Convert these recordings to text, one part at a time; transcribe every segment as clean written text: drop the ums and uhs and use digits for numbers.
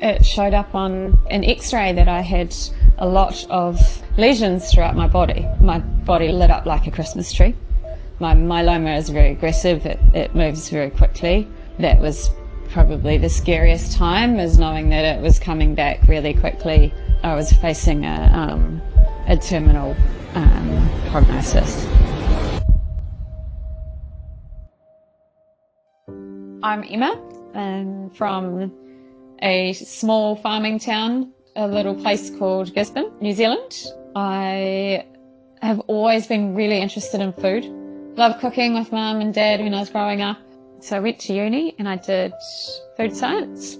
it showed up on an x-ray that I had a lot of lesions throughout my body. My body lit up like a Christmas tree. My myeloma is very aggressive, it moves very quickly. That was probably the scariest time, is knowing that it was coming back really quickly. I was facing a terminal prognosis. I'm Emma, from a small farming town, a little place called Gisborne, New Zealand. I have always been really interested in food. Loved cooking with Mum and Dad when I was growing up. So I went to uni and I did food science.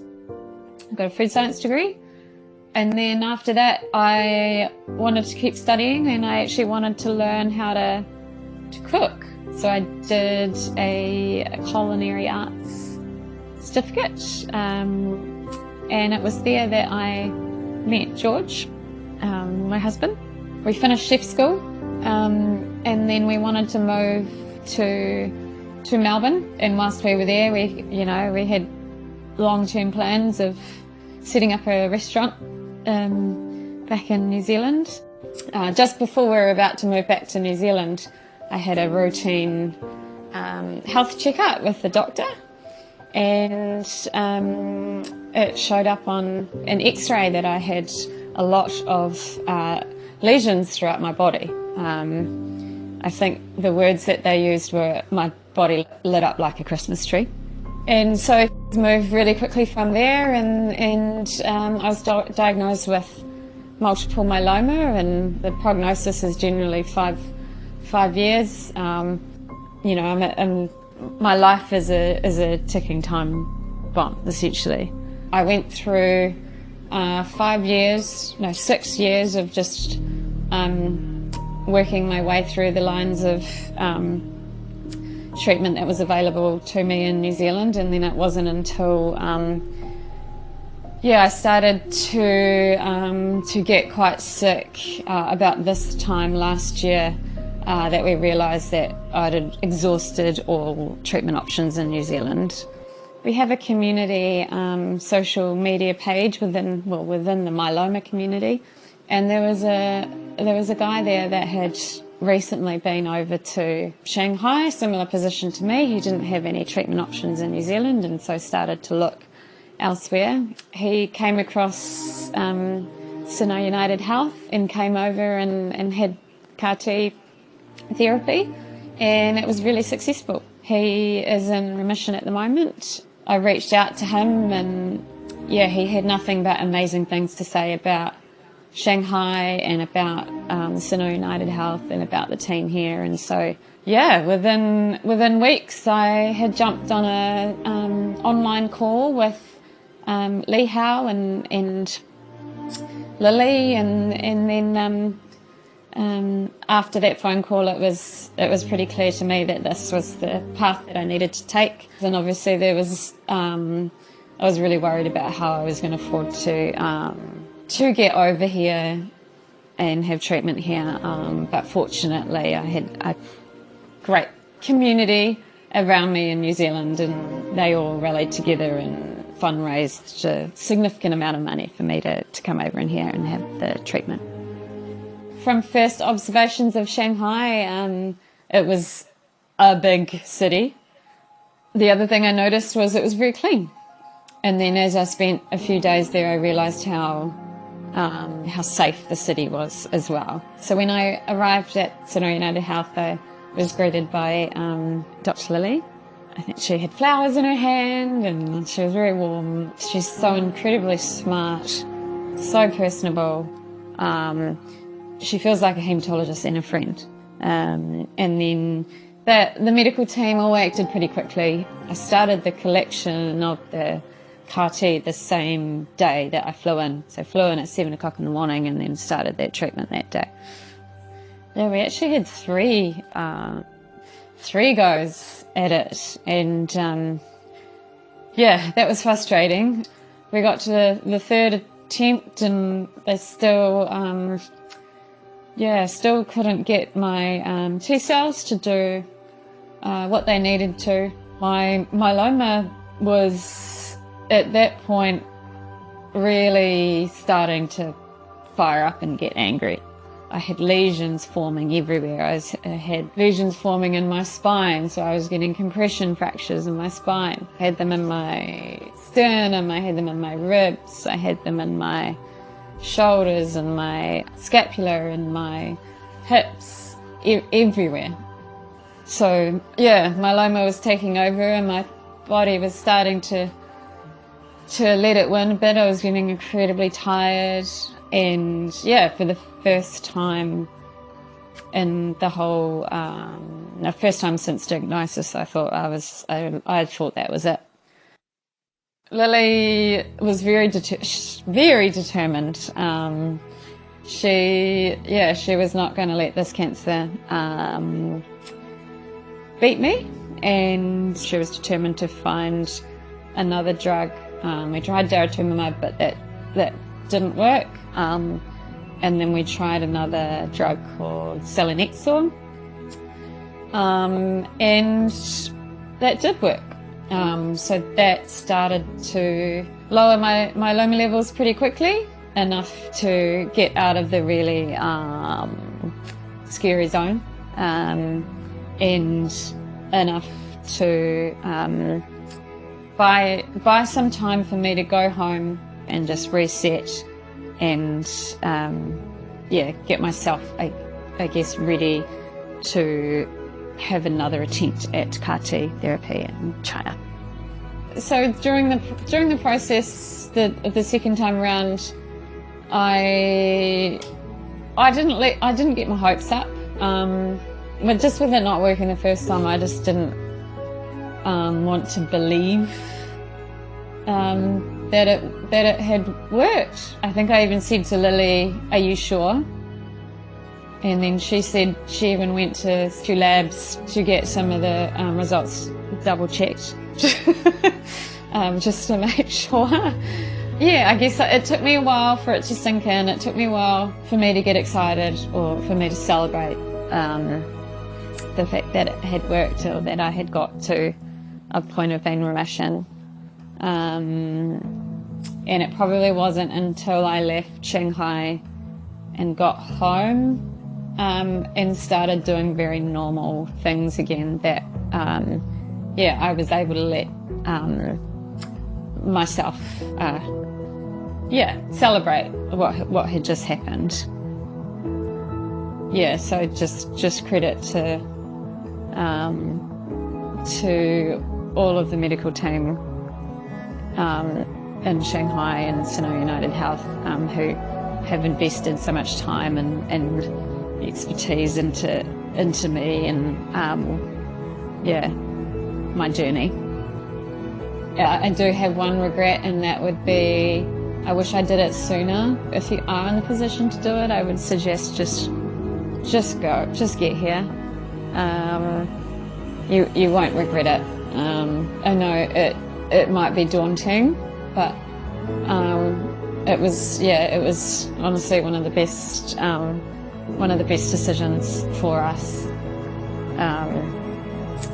I got a food science degree. And then after that, I wanted to keep studying, and I actually wanted to learn how to cook. So I did a culinary arts certificate, and it was there that I met George, my husband. We finished chef school, and then we wanted to move to Melbourne. And whilst we were there, we had long-term plans of setting up a restaurant back in New Zealand. Just before we were about to move back to New Zealand, I had a routine health checkup with the doctor, and it showed up on an x-ray that I had a lot of lesions throughout my body. I think the words that they used were, my body lit up like a Christmas tree. And so I moved really quickly from there, and I was diagnosed with multiple myeloma, and the prognosis is generally five years. My life is a ticking time bomb, essentially. I went through 6 years of just working my way through the lines of treatment that was available to me in New Zealand, and then it wasn't until I started to get quite sick about this time last year that we realised that I'd exhausted all treatment options in New Zealand. We have a community social media page within the myeloma community, and there was a guy there that had recently been over to Shanghai, similar position to me. He didn't have any treatment options in New Zealand, and so started to look elsewhere. He came across Sinai United Health and came over and had CAR T therapy, and it was really successful. He is in remission at the moment. I reached out to him, and he had nothing but amazing things to say about Shanghai and about Sinai United Health and about the team here. And so within weeks I had jumped on a online call with Lee Howe and Lily, and then after that phone call it was pretty clear to me that this was the path that I needed to take. And obviously I was really worried about how I was going to afford to get over here and have treatment here, but fortunately I had a great community around me in New Zealand, and they all rallied together and fundraised a significant amount of money for me to come over in here and have the treatment. From first observations of Shanghai, it was a big city. The other thing I noticed was it was very clean. And then as I spent a few days there, I realised how safe the city was as well. So when I arrived at Sinai United Health, I was greeted by Dr. Lily. I think she had flowers in her hand, and she was very warm. She's so incredibly smart, so personable. She feels like a haematologist and a friend. And then the medical team all acted pretty quickly. I started the collection of the CAR T the same day that I flew in. So I flew in at 7 o'clock in the morning and then started that treatment that day. Yeah, we actually had three goes at it, and that was frustrating. We got to the third attempt and they still couldn't get my T cells to do what they needed to. My myeloma was at that point really starting to fire up and get angry. I had lesions forming everywhere. I had lesions forming in my spine, so I was getting compression fractures in my spine. I had them in my sternum, I had them in my ribs, I had them in my shoulders and my scapula and my hips, everywhere. So yeah, myeloma was taking over and my body was starting to let it win a bit. I was getting incredibly tired, and yeah, for the first time in the whole, first time since diagnosis, I thought I thought that was it. Lily was very determined. She was not going to let this cancer beat me, and she was determined to find another drug. We tried daratumumab, but that didn't work. And then we tried another drug called selinexor, and that did work. So that started to lower my myeloma levels pretty quickly, enough to get out of the really scary zone, and enough to buy some time for me to go home and just reset and get myself, I guess, ready to have another attempt at CAR T therapy in China. So during the process, the second time around, I didn't get my hopes up. But just with it not working the first time, I just didn't want to believe that it had worked. I think I even said to Lily, "Are you sure?" And then she said she even went to few labs to get some of the results double checked, just to make sure. Yeah, I guess it took me a while for it to sink in. It took me a while for me to get excited, or for me to celebrate the fact that it had worked, or that I had got to a point of pain remission. And it probably wasn't until I left Shanghai and got home and started doing very normal things again that I was able to let myself celebrate what had just happened. Yeah, so just credit to all of the medical team in Shanghai and Sino United Health, who have invested so much time and expertise into me and my journey. I do have one regret, and that would be I wish I did it sooner. If you are in the position to do it, I would suggest just go, just get here. You won't regret it. I know it might be daunting, but it was honestly one of the best decisions for us.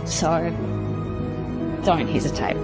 So don't hesitate.